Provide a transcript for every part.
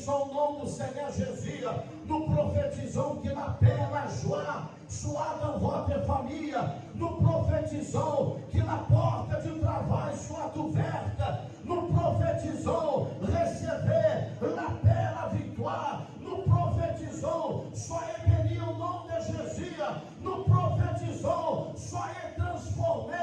bénissons o nome do Senhor Jesus. Nous prophétisons que la paix, la joie soit dans votre famille. Nous prophétisons que la porte du travail soit ouverte. Nous prophétisons, recevez la paix, la victoire. Nous prophétisons, soyez bénis au nom de Jésus. Nous prophétisons, soyez transformés,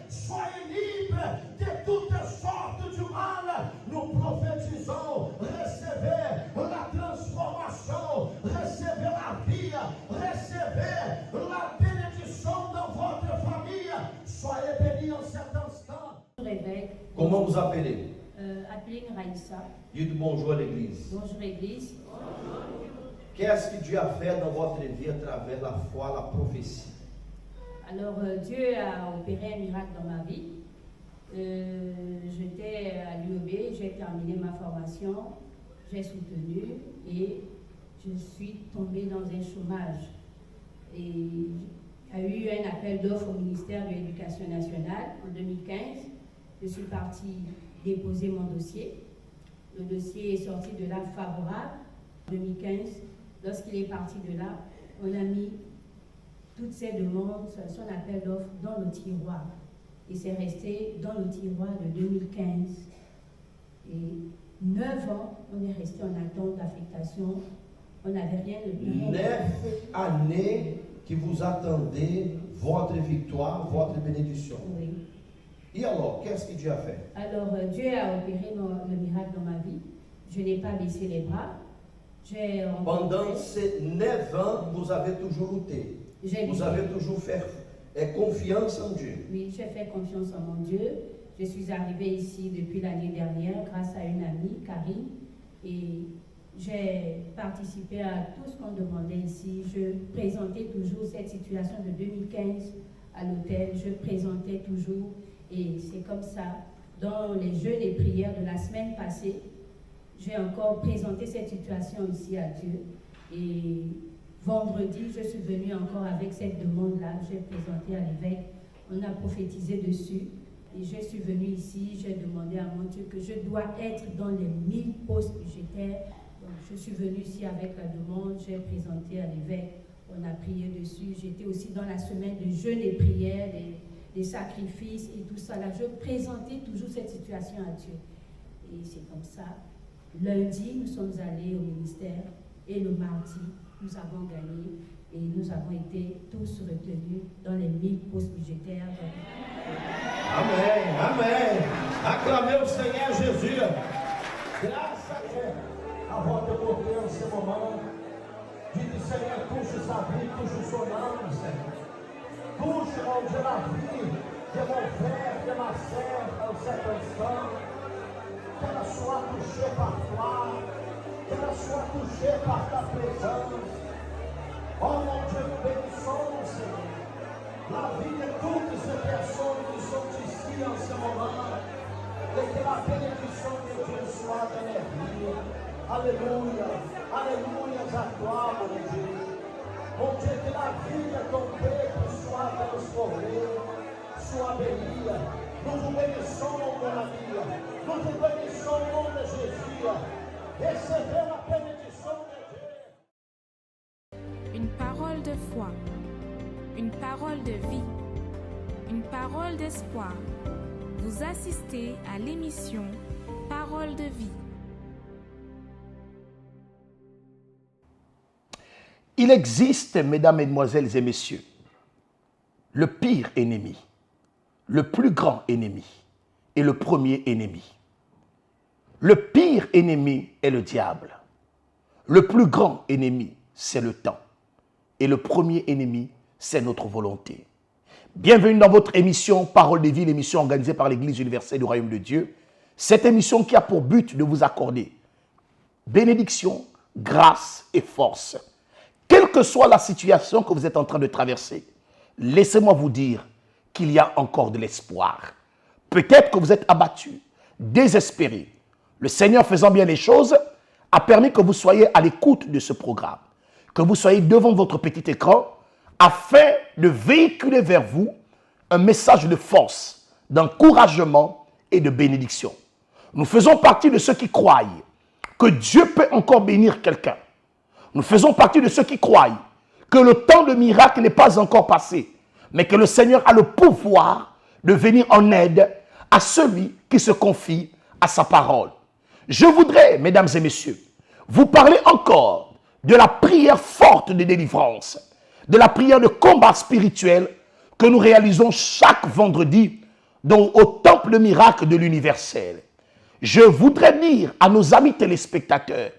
soyez libres de toutes sortes de mal. Nous prophétisons, recevez la transformation, recevez la vie, recevez la bénédiction dans votre famille. Soyez bénis en cet instant. Comment vous appelez? Appelez Raïssa. Dites bonjour à l'église. Bonjour église. Qu'est-ce que Dieu a fait dans votre vie à travers la foi, la prophétie? Alors Dieu a opéré un miracle dans ma vie. J'étais à l'UEB, j'ai terminé ma formation, j'ai soutenu et je suis tombée dans un chômage. Et il y a eu un appel d'offres au ministère de l'Éducation nationale en 2015. Je suis partie déposer mon dossier. Le dossier est sorti de là favorable en 2015. Lorsqu'il est parti de là, on a mis toutes ces demandes, son appel d'offres dans le tiroir. Et c'est resté dans le tiroir de 2015. Et 9 ans, on est resté en attente d'affectation. On n'avait rien de 9 années que vous attendez votre victoire, votre bénédiction. Oui. Et alors, qu'est-ce que Dieu a fait? Alors, Dieu a opéré le miracle dans ma vie. Je n'ai pas baissé les bras. Pendant ces 9 ans, vous avez toujours lutté. Vous avez toujours fait confiance en Dieu. Oui, j'ai fait confiance en mon Dieu. Je suis arrivée ici depuis l'année dernière grâce à une amie, Karine. Et j'ai participé à tout ce qu'on demandait ici. Je présentais toujours cette situation de 2015 à l'hôtel. Je présentais toujours. Et c'est comme ça, dans les jeûnes et prières de la semaine passée, j'ai encore présenté cette situation ici à Dieu. Et vendredi, je suis venue encore avec cette demande-là. J'ai présenté à l'évêque. On a prophétisé dessus. Et je suis venue ici, j'ai demandé à mon Dieu que je dois être dans les 1000 postes budgétaires. Donc je suis venue ici avec la demande, j'ai présenté à l'évêque. On a prié dessus. J'étais aussi dans la semaine de jeûne et prière, des sacrifices et tout ça. Là, je présentais toujours cette situation à Dieu. Et c'est comme ça. Lundi, nous sommes allés au ministère et le mardi, nous avons gagné et nous avons été tous retenus dans les 1000 postes budgétaires. Amen, amen. Acclamez o Senhor Jesus. Graças a Deus. A volta eu voltei nesse momento. Diz Senhor, touche sa vie, touche son âme, Senhor. Touche, mon Dieu, la vie de mon frère, de ma sœur, dans cet instant. Qu'elle soit touchée par toi, qu'elle soit touchée par ta présence. Oh mon Dieu, nous bénissons, Seigneur, la vie de toutes ces personnes qui sont ici en ce moment, et que la bénédiction de Dieu soit dans les vies. Alléluia, alléluia à toi, mon Dieu. Mon Dieu, que la vie de ton peuple soit transformée, soit bénie. Nous vous bénissons, mon ami. Nous vous bénissons au nom de Jésus. Recevez la bénédiction de Dieu. Une parole de foi, une parole de vie, une parole d'espoir. Vous assistez à l'émission Parole de vie. Il existe, mesdames, mesdemoiselles et messieurs, le pire ennemi, le plus grand ennemi et le premier ennemi. Le pire ennemi est le diable. Le plus grand ennemi, c'est le temps. Et le premier ennemi, c'est notre volonté. Bienvenue dans votre émission Parole de vie, l'émission organisée par l'Église universelle du Royaume de Dieu. Cette émission qui a pour but de vous accorder bénédiction, grâce et force. Quelle que soit la situation que vous êtes en train de traverser, laissez-moi vous dire qu'il y a encore de l'espoir. Peut-être que vous êtes abattu, désespéré. Le Seigneur faisant bien les choses a permis que vous soyez à l'écoute de ce programme, que vous soyez devant votre petit écran afin de véhiculer vers vous un message de force, d'encouragement et de bénédiction. Nous faisons partie de ceux qui croient que Dieu peut encore bénir quelqu'un. Nous faisons partie de ceux qui croient que le temps de miracle n'est pas encore passé, mais que le Seigneur a le pouvoir de venir en aide à celui qui se confie à sa parole. Je voudrais, mesdames et messieurs, vous parler encore de la prière forte de délivrance, de la prière de combat spirituel que nous réalisons chaque vendredi au temple miracle de l'universel. Je voudrais dire à nos amis téléspectateurs,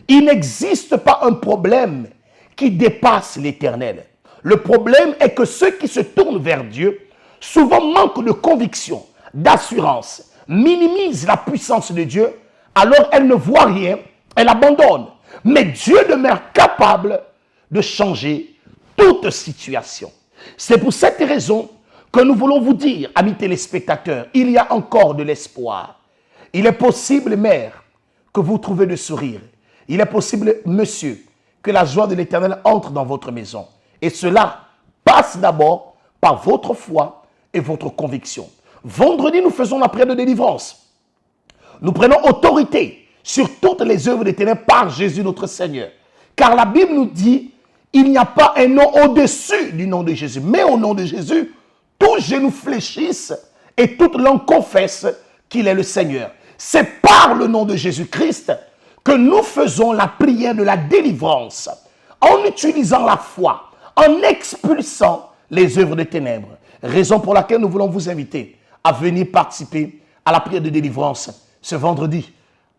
il n'existe pas un problème qui dépasse l'Éternel. Le problème est que ceux qui se tournent vers Dieu souvent manquent de conviction, d'assurance, minimisent la puissance de Dieu, alors elles ne voient rien, elles abandonnent. Mais Dieu demeure capable de changer toute situation. C'est pour cette raison que nous voulons vous dire, amis téléspectateurs, il y a encore de l'espoir. Il est possible, mère, que vous trouviez le sourire. Il est possible, monsieur, que la joie de l'Éternel entre dans votre maison. Et cela passe d'abord par votre foi et votre conviction. Vendredi, nous faisons la prière de délivrance. Nous prenons autorité sur toutes les œuvres des ténèbres par Jésus notre Seigneur. Car la Bible nous dit, il n'y a pas un nom au-dessus du nom de Jésus. Mais au nom de Jésus, tous genoux fléchissent et toute langue confesse qu'il est le Seigneur. C'est par le nom de Jésus-Christ que nous faisons la prière de la délivrance en utilisant la foi, en expulsant les œuvres des ténèbres. Raison pour laquelle nous voulons vous inviter à venir participer à la prière de délivrance ce vendredi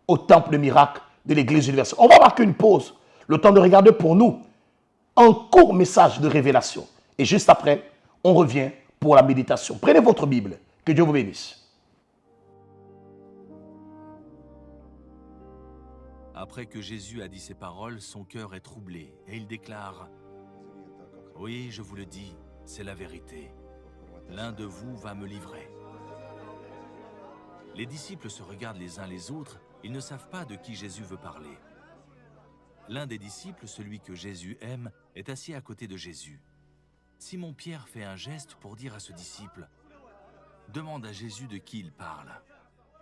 au temple miracle de l'église universelle. On va marquer une pause, le temps de regarder pour nous un court message de révélation. Et juste après, on revient pour la méditation. Prenez votre Bible. Que Dieu vous bénisse. Après que Jésus a dit ces paroles, son cœur est troublé et il déclare « Oui, je vous le dis, c'est la vérité. L'un de vous va me livrer. » Les disciples se regardent les uns les autres, ils ne savent pas de qui Jésus veut parler. L'un des disciples, celui que Jésus aime, est assis à côté de Jésus. Simon-Pierre fait un geste pour dire à ce disciple « Demande à Jésus de qui il parle. »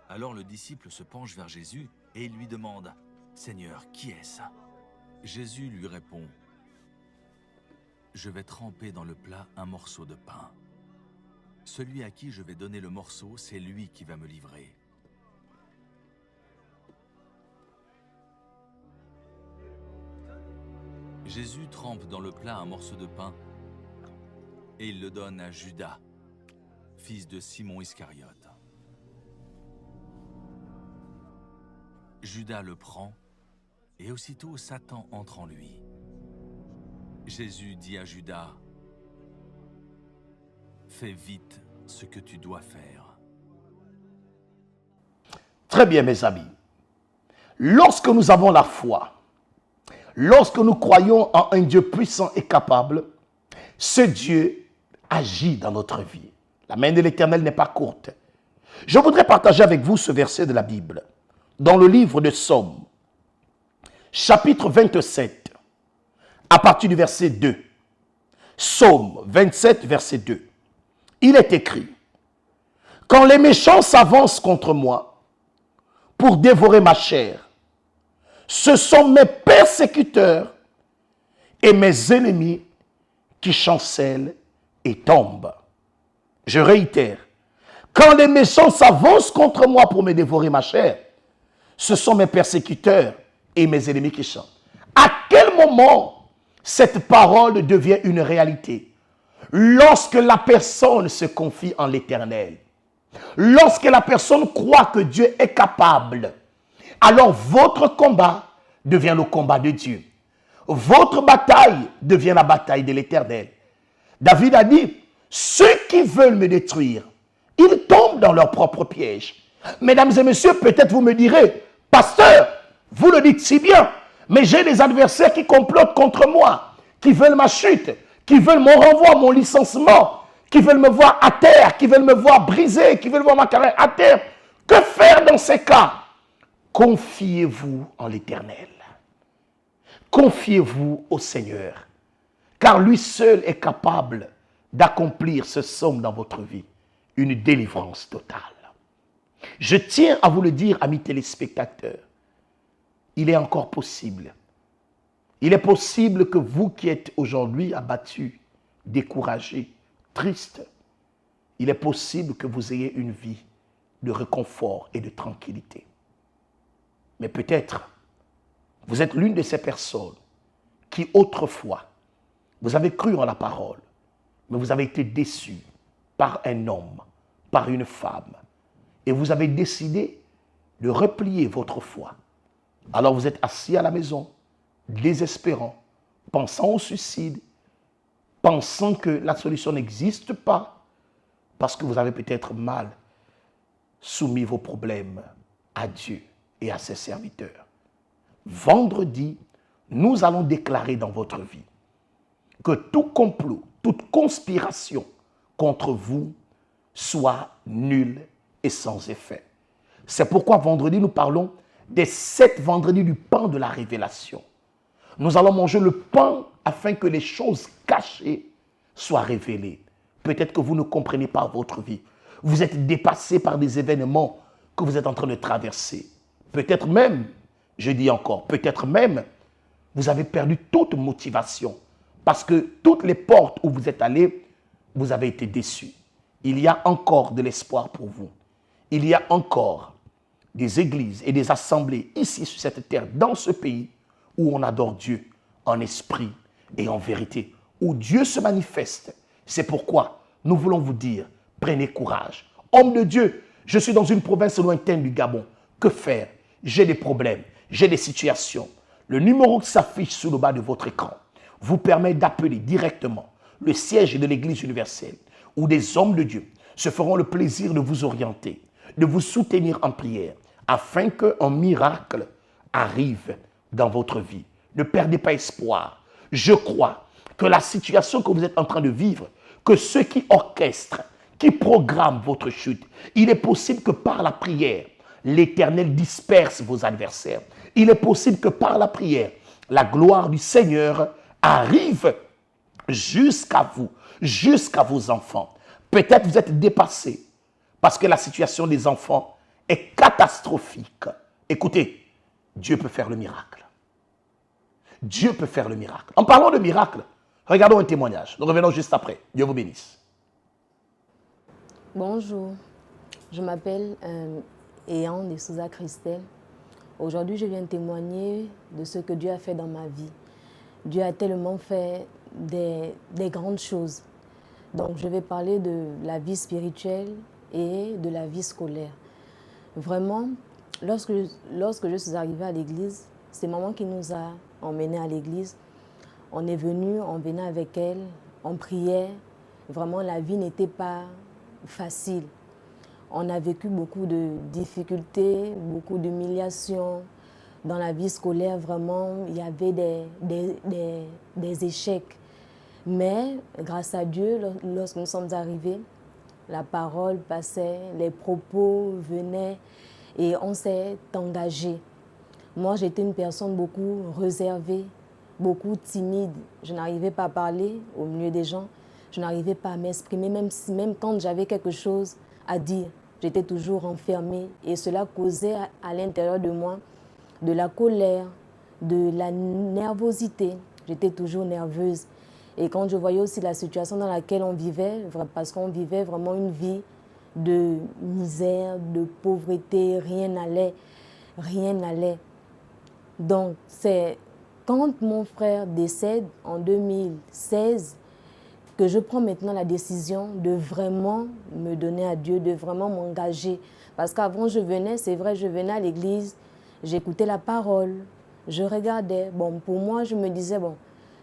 Alors le disciple se penche vers Jésus et il lui demande « Seigneur, qui est-ce » Jésus lui répond « Je vais tremper dans le plat un morceau de pain. Celui à qui je vais donner le morceau, c'est lui qui va me livrer. » Jésus trempe dans le plat un morceau de pain et il le donne à Judas, fils de Simon Iscariote. Judas le prend et aussitôt Satan entre en lui. Jésus dit à Judas, « Fais vite ce que tu dois faire. » Très bien, mes amis. Lorsque nous avons la foi, lorsque nous croyons en un Dieu puissant et capable, ce Dieu agit dans notre vie. La main de l'Éternel n'est pas courte. Je voudrais partager avec vous ce verset de la Bible, dans le livre de Psaume, chapitre 27, à partir du verset 2. Psaume 27, verset 2. Il est écrit, « Quand les méchants s'avancent contre moi pour dévorer ma chair, ce sont mes persécuteurs et mes ennemis qui chancellent et tombent. » Je réitère, quand les méchants s'avancent contre moi pour me dévorer ma chair, ce sont mes persécuteurs et mes ennemis qui chantent. À quel moment cette parole devient une réalité? Lorsque la personne se confie en l'Éternel. Lorsque la personne croit que Dieu est capable, alors votre combat devient le combat de Dieu. Votre bataille devient la bataille de l'Éternel. David a dit, ceux qui veulent me détruire, ils tombent dans leur propre piège. Mesdames et messieurs, peut-être vous me direz, pasteur, vous le dites si bien, mais j'ai des adversaires qui complotent contre moi, qui veulent ma chute, qui veulent mon renvoi, mon licenciement, qui veulent me voir à terre, qui veulent me voir brisé, qui veulent voir ma carrière à terre. Que faire dans ces cas? Confiez-vous en l'Éternel. Confiez-vous au Seigneur, car lui seul est capable d'accomplir ce somme dans votre vie, une délivrance totale. Je tiens à vous le dire, amis téléspectateurs, il est encore possible. Il est possible que vous qui êtes aujourd'hui abattus, découragés, tristes, il est possible que vous ayez une vie de réconfort et de tranquillité. Mais peut-être, vous êtes l'une de ces personnes qui autrefois, vous avez cru en la parole, mais vous avez été déçus par un homme, par une femme, et vous avez décidé de replier votre foi. Alors vous êtes assis à la maison, désespérant, pensant au suicide, pensant que la solution n'existe pas, parce que vous avez peut-être mal soumis vos problèmes à Dieu et à ses serviteurs. Vendredi, nous allons déclarer dans votre vie que tout complot, toute conspiration contre vous soit nul et sans effet. C'est pourquoi vendredi, nous parlons des 7 vendredis du pain de la révélation. Nous allons manger le pain afin que les choses cachées soient révélées. Peut-être que vous ne comprenez pas votre vie. Vous êtes dépassé par des événements que vous êtes en train de traverser. Peut-être même, je dis encore, peut-être même, vous avez perdu toute motivation parce que toutes les portes où vous êtes allés, vous avez été déçus. Il y a encore de l'espoir pour vous. Il y a encore des églises et des assemblées ici sur cette terre, dans ce pays, où on adore Dieu en esprit et en vérité, où Dieu se manifeste. C'est pourquoi nous voulons vous dire, prenez courage. Homme de Dieu, je suis dans une province lointaine du Gabon. Que faire? J'ai des problèmes, j'ai des situations. Le numéro qui s'affiche sous le bas de votre écran vous permet d'appeler directement le siège de l'Église universelle, où des hommes de Dieu se feront le plaisir de vous orienter, de vous soutenir en prière, afin qu'un miracle arrive dans votre vie. Ne perdez pas espoir. Je crois que la situation que vous êtes en train de vivre, que ceux qui orchestrent, qui programment votre chute, il est possible que par la prière, l'Éternel disperse vos adversaires. Il est possible que par la prière, la gloire du Seigneur arrive jusqu'à vous, jusqu'à vos enfants. Peut-être vous êtes dépassés parce que la situation des enfants est catastrophique. Écoutez, Dieu peut faire le miracle. Dieu peut faire le miracle. En parlant de miracle, regardons un témoignage. Nous revenons juste après. Dieu vous bénisse. Bonjour, je m'appelle Eyan de Souza Christelle. Aujourd'hui, je viens témoigner de ce que Dieu a fait dans ma vie. Dieu a tellement fait des grandes choses. Donc, je vais parler de la vie spirituelle et de la vie scolaire. Vraiment, lorsque je suis arrivée à l'église, c'est maman qui nous a emmenés à l'église. On est venu, on venait avec elle, on priait. Vraiment, la vie n'était pas facile. On a vécu beaucoup de difficultés, beaucoup d'humiliations. Dans la vie scolaire, vraiment, il y avait des échecs. Mais grâce à Dieu, lorsque nous sommes arrivés, la parole passait, les propos venaient et on s'est engagé. Moi, j'étais une personne beaucoup réservée, beaucoup timide. Je n'arrivais pas à parler au milieu des gens. Je n'arrivais pas à m'exprimer, même quand j'avais quelque chose à dire. J'étais toujours enfermée et cela causait à l'intérieur de moi de la colère, de la nervosité. J'étais toujours nerveuse. Et quand je voyais aussi la situation dans laquelle on vivait, parce qu'on vivait vraiment une vie de misère, de pauvreté, rien n'allait. Donc, c'est quand mon frère décède en 2016 que je prends maintenant la décision de vraiment me donner à Dieu, de vraiment m'engager. Parce qu'avant, je venais à l'église, j'écoutais la parole, je regardais. Bon, pour moi, je me disais, bon,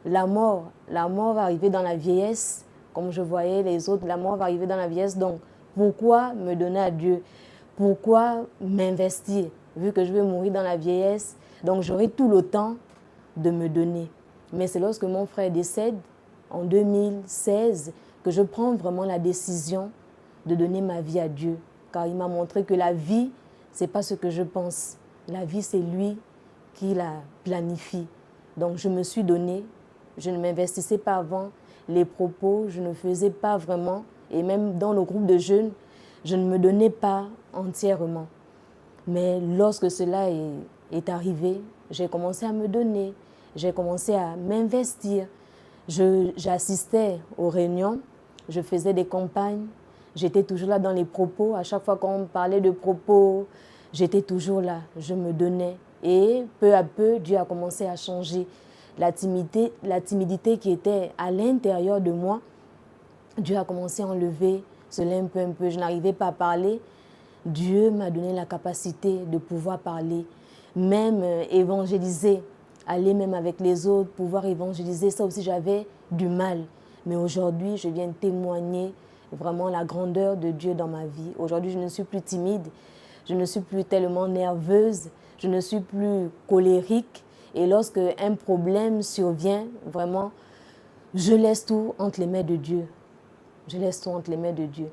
la mort va arriver dans la vieillesse, comme je voyais les autres, la mort va arriver dans la vieillesse. Donc, pourquoi me donner à Dieu? Pourquoi m'investir? Vu que je vais mourir dans la vieillesse, donc j'aurai tout le temps de me donner. Mais c'est lorsque mon frère décède, en 2016, que je prends vraiment la décision de donner ma vie à Dieu. Car il m'a montré que la vie, ce n'est pas ce que je pense. La vie, c'est lui qui la planifie. Donc, je me suis donnée. Je ne m'investissais pas avant les propos. Je ne faisais pas vraiment. Et même dans le groupe de jeunes, je ne me donnais pas entièrement. Mais lorsque cela est arrivé, j'ai commencé à me donner, j'ai commencé à m'investir. J'assistais aux réunions, je faisais des campagnes, j'étais toujours là dans les propos. À chaque fois qu'on parlait de propos, j'étais toujours là, je me donnais. Et peu à peu, Dieu a commencé à changer. La timidité qui était à l'intérieur de moi, Dieu a commencé à enlever cela un peu. Je n'arrivais pas à parler. Dieu m'a donné la capacité de pouvoir parler, même évangéliser, aller même avec les autres, pouvoir évangéliser. Ça aussi, j'avais du mal. Mais aujourd'hui, je viens témoigner vraiment la grandeur de Dieu dans ma vie. Aujourd'hui, je ne suis plus timide, je ne suis plus tellement nerveuse, je ne suis plus colérique. Et lorsque un problème survient, vraiment, je laisse tout entre les mains de Dieu. Je laisse tout entre les mains de Dieu.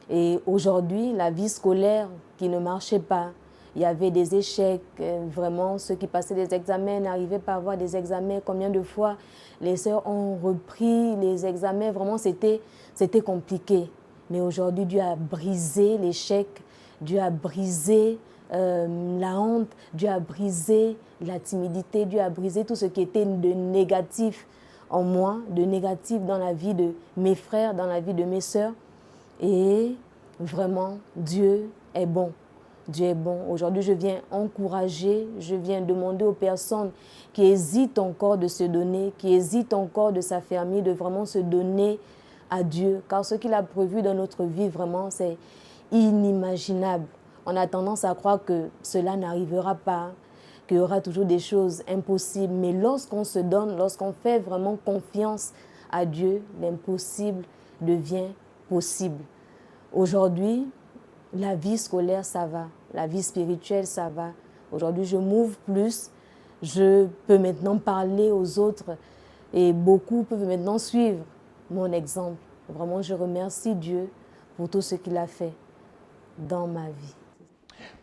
Et aujourd'hui, la vie scolaire qui ne marchait pas, il y avait des échecs, vraiment, ceux qui passaient des examens n'arrivaient pas à avoir des examens. Combien de fois les sœurs ont repris les examens, vraiment, c'était compliqué. Mais aujourd'hui, Dieu a brisé l'échec, Dieu a brisé la honte, Dieu a brisé la timidité, Dieu a brisé tout ce qui était de négatif en moi, de négatif dans la vie de mes frères, dans la vie de mes sœurs. Et vraiment, Dieu est bon. Dieu est bon. Aujourd'hui, je viens encourager, je viens demander aux personnes qui hésitent encore de se donner, qui hésitent encore de s'affermir, de vraiment se donner à Dieu. Car ce qu'il a prévu dans notre vie, vraiment, c'est inimaginable. On a tendance à croire que cela n'arrivera pas, qu'il y aura toujours des choses impossibles. Mais lorsqu'on se donne, lorsqu'on fait vraiment confiance à Dieu, l'impossible devient possible. Aujourd'hui, la vie scolaire, ça va. La vie spirituelle, ça va. Aujourd'hui, je m'ouvre plus. Je peux maintenant parler aux autres. Et beaucoup peuvent maintenant suivre mon exemple. Vraiment, je remercie Dieu pour tout ce qu'il a fait dans ma vie.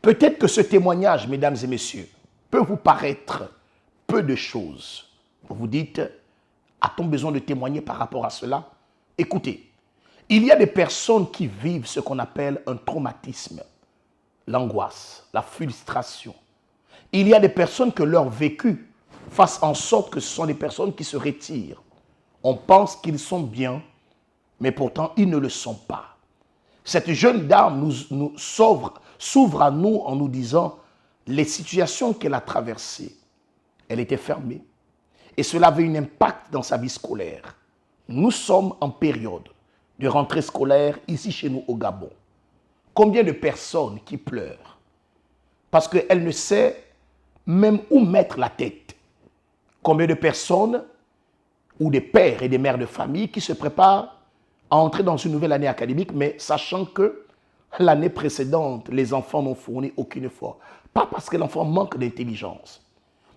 Peut-être que ce témoignage, mesdames et messieurs, peut vous paraître peu de choses. Vous vous dites, a-t-on besoin de témoigner par rapport à cela? Écoutez, il y a des personnes qui vivent ce qu'on appelle un traumatisme, l'angoisse, la frustration. Il y a des personnes que leur vécu fasse en sorte que ce sont des personnes qui se retirent. On pense qu'ils sont bien, mais pourtant ils ne le sont pas. Cette jeune dame s'ouvre à nous en nous disant les situations qu'elle a traversées. Elle était fermée et cela avait un impact dans sa vie scolaire. Nous sommes en période de rentrée scolaire ici chez nous au Gabon. Combien de personnes qui pleurent parce qu'elle ne sait même où mettre la tête. Combien de personnes ou des pères et des mères de famille qui se préparent à entrer dans une nouvelle année académique, mais sachant que l'année précédente, les enfants n'ont fourni aucun effort. Pas parce que l'enfant manque d'intelligence,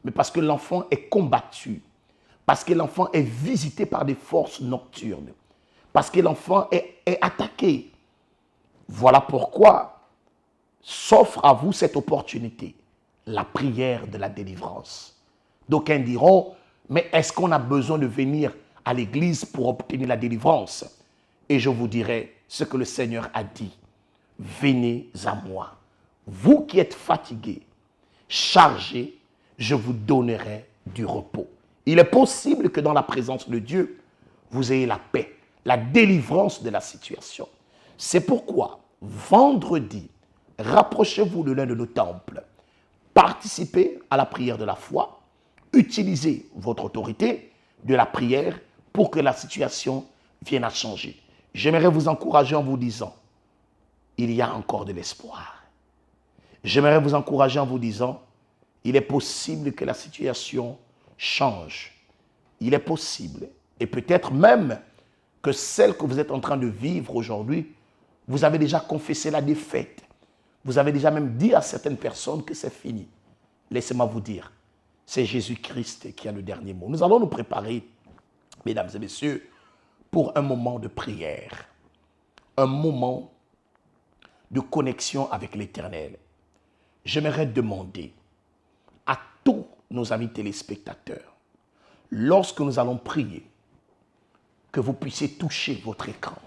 mais parce que l'enfant est combattu, parce que l'enfant est visité par des forces nocturnes, parce que l'enfant est attaqué. Voilà pourquoi s'offre à vous cette opportunité, la prière de la délivrance. D'aucuns diront, mais est-ce qu'on a besoin de venir à l'église pour obtenir la délivrance? Et je vous dirai ce que le Seigneur a dit. Venez à moi. Vous qui êtes fatigués, chargés, je vous donnerai du repos. Il est possible que dans la présence de Dieu, vous ayez la paix, la délivrance de la situation. C'est pourquoi, vendredi, rapprochez-vous de l'un de nos temples. Participez à la prière de la foi. Utilisez votre autorité de la prière pour que la situation vienne à changer. J'aimerais vous encourager en vous disant, il y a encore de l'espoir. J'aimerais vous encourager en vous disant, il est possible que la situation change. Il est possible, et peut-être même que celle que vous êtes en train de vivre aujourd'hui, vous avez déjà confessé la défaite. Vous avez déjà même dit à certaines personnes que c'est fini. Laissez-moi vous dire, c'est Jésus-Christ qui a le dernier mot. Nous allons nous préparer, mesdames et messieurs, pour un moment de prière, un moment de connexion avec l'Éternel. J'aimerais demander à tous nos amis téléspectateurs, lorsque nous allons prier, que vous puissiez toucher votre écran.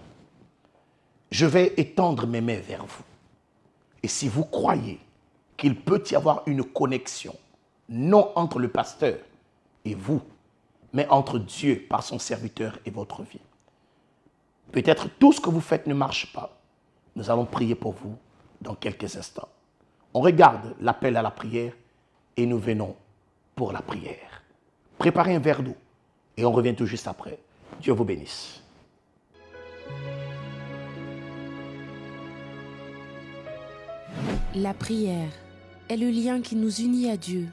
Je vais étendre mes mains vers vous. Et si vous croyez qu'il peut y avoir une connexion non entre le pasteur et vous, mais entre Dieu par son serviteur et votre vie. Peut-être tout ce que vous faites ne marche pas. Nous allons prier pour vous dans quelques instants. On regarde l'appel à la prière et nous venons pour la prière. Préparez un verre d'eau et on revient tout juste après. Dieu vous bénisse. La prière est le lien qui nous unit à Dieu.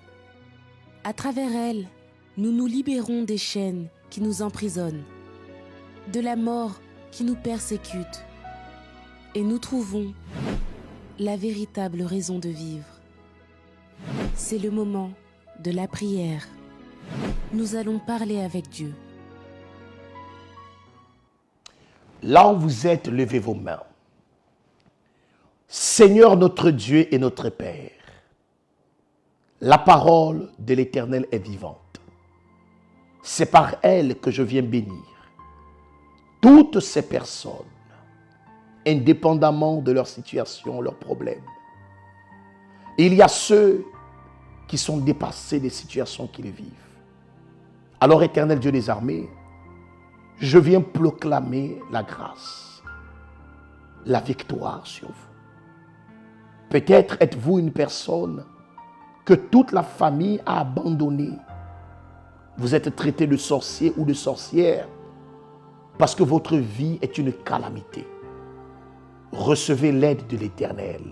À travers elle, nous nous libérons des chaînes qui nous emprisonnent, de la mort qui nous persécute, et nous trouvons la véritable raison de vivre. C'est le moment de la prière. Nous allons parler avec Dieu. Là où vous êtes, levez vos mains. Seigneur notre Dieu et notre Père, la parole de l'Éternel est vivante. C'est par elle que je viens bénir toutes ces personnes, indépendamment de leur situation, leurs problèmes. Il y a ceux qui sont dépassés des situations qu'ils vivent. Alors, Éternel Dieu des armées, je viens proclamer la grâce, la victoire sur vous. Peut-être êtes-vous une personne que toute la famille a abandonnée. Vous êtes traité de sorcier ou de sorcière parce que votre vie est une calamité. Recevez l'aide de l'Éternel.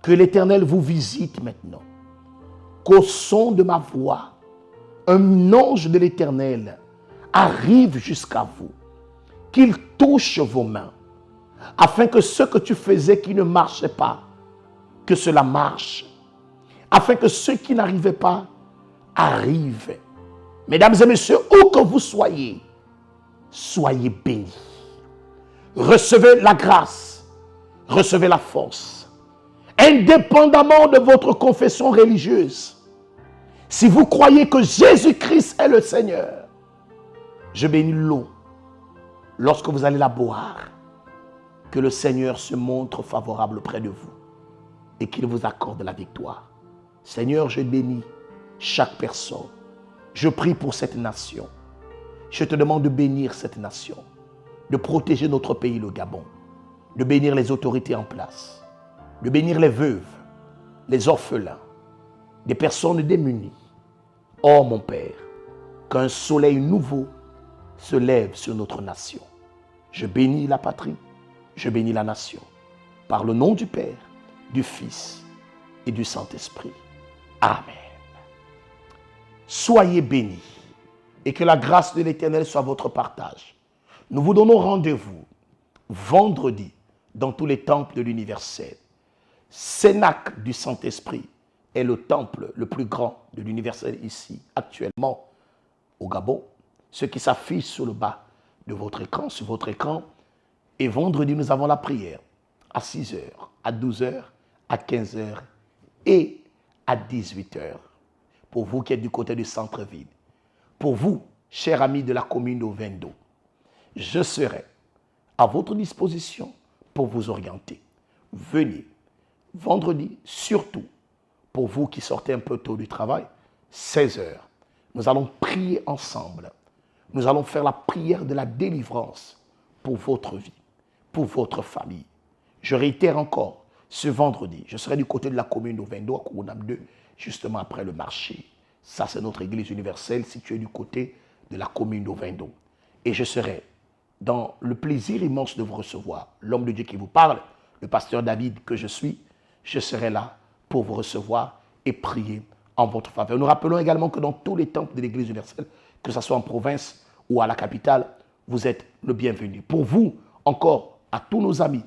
Que l'Éternel vous visite maintenant. Qu'au son de ma voix, un ange de l'Éternel arrive jusqu'à vous. Qu'il touche vos mains. Afin que ce que tu faisais qui ne marchait pas, que cela marche. Afin que ceux qui n'arrivaient pas arrivent. Mesdames et messieurs, où que vous soyez, soyez bénis. Recevez la grâce, recevez la force. Indépendamment de votre confession religieuse, si vous croyez que Jésus-Christ est le Seigneur, je bénis l'eau. Lorsque vous allez la boire, que le Seigneur se montre favorable auprès de vous et qu'il vous accorde la victoire. Seigneur, je bénis chaque personne. Je prie pour cette nation. Je te demande de bénir cette nation, de protéger notre pays, le Gabon, de bénir les autorités en place, de bénir les veuves, les orphelins, des personnes démunies. Oh mon Père, qu'un soleil nouveau se lève sur notre nation. Je bénis la patrie, je bénis la nation, par le nom du Père, du Fils et du Saint-Esprit. Amen. Soyez bénis et que la grâce de l'Éternel soit votre partage. Nous vous donnons rendez-vous vendredi dans tous les temples de l'universel. Cénac du Saint-Esprit est le temple le plus grand de l'universel ici, actuellement, au Gabon. Ce qui s'affiche sur le bas de votre écran, sur votre écran. Et vendredi, nous avons la prière à 6h, à 12h, à 15h et à 18h. Pour vous qui êtes du côté du centre-ville. Pour vous, chers amis de la commune de Vendo, je serai à votre disposition pour vous orienter. Venez vendredi, surtout pour vous qui sortez un peu tôt du travail, 16h. Nous allons prier ensemble. Nous allons faire la prière de la délivrance pour votre vie, pour votre famille. Je réitère encore, ce vendredi, je serai du côté de la commune de Vendo, à Kourounam 2, justement après le marché. Ça, c'est notre église universelle située du côté de la commune de Vendo. Et je serai dans le plaisir immense de vous recevoir. L'homme de Dieu qui vous parle, le pasteur David que je suis, je serai là pour vous recevoir et prier en votre faveur. Nous rappelons également que dans tous les temples de l'église universelle, que ce soit en province ou à la capitale, vous êtes le bienvenu. Pour vous, encore, à tous nos amis,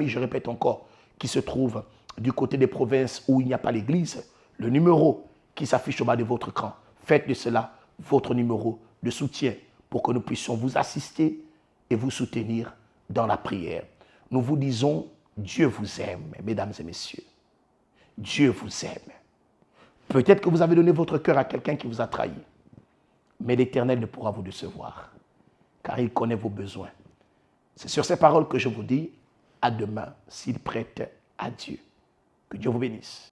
je répète encore, qui se trouvent du côté des provinces où il n'y a pas l'église, le numéro qui s'affiche au bas de votre écran, faites de cela votre numéro de soutien pour que nous puissions vous assister et vous soutenir dans la prière. Nous vous disons, Dieu vous aime, mesdames et messieurs. Dieu vous aime. Peut-être que vous avez donné votre cœur à quelqu'un qui vous a trahi, mais l'Éternel ne pourra vous décevoir, car il connaît vos besoins. C'est sur ces paroles que je vous dis, à demain, s'il prête à Dieu. Que Dieu vous bénisse.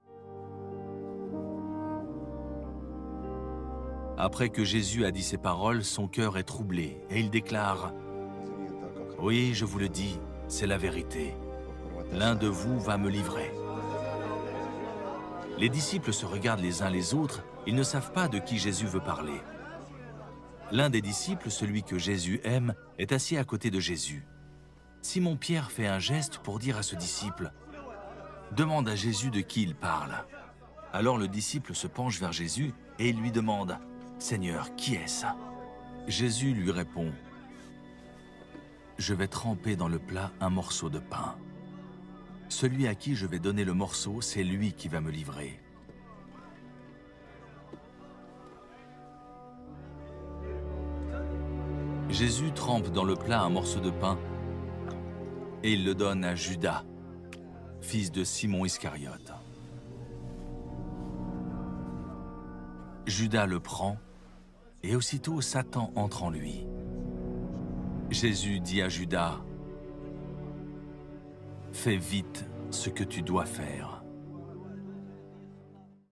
Après que Jésus a dit ces paroles, son cœur est troublé et il déclare « Oui, je vous le dis, c'est la vérité. L'un de vous va me livrer. » Les disciples se regardent les uns les autres, ils ne savent pas de qui Jésus veut parler. L'un des disciples, celui que Jésus aime, est assis à côté de Jésus. Simon-Pierre fait un geste pour dire à ce disciple « Demande à Jésus de qui il parle. » Alors le disciple se penche vers Jésus et il lui demande « Seigneur, qui est-ce » Jésus lui répond « Je vais tremper dans le plat un morceau de pain. Celui à qui je vais donner le morceau, c'est lui qui va me livrer. » Jésus trempe dans le plat un morceau de pain et il le donne à Judas, fils de Simon Iscariote. Judas le prend et aussitôt Satan entre en lui. Jésus dit à Judas « Fais vite ce que tu dois faire. »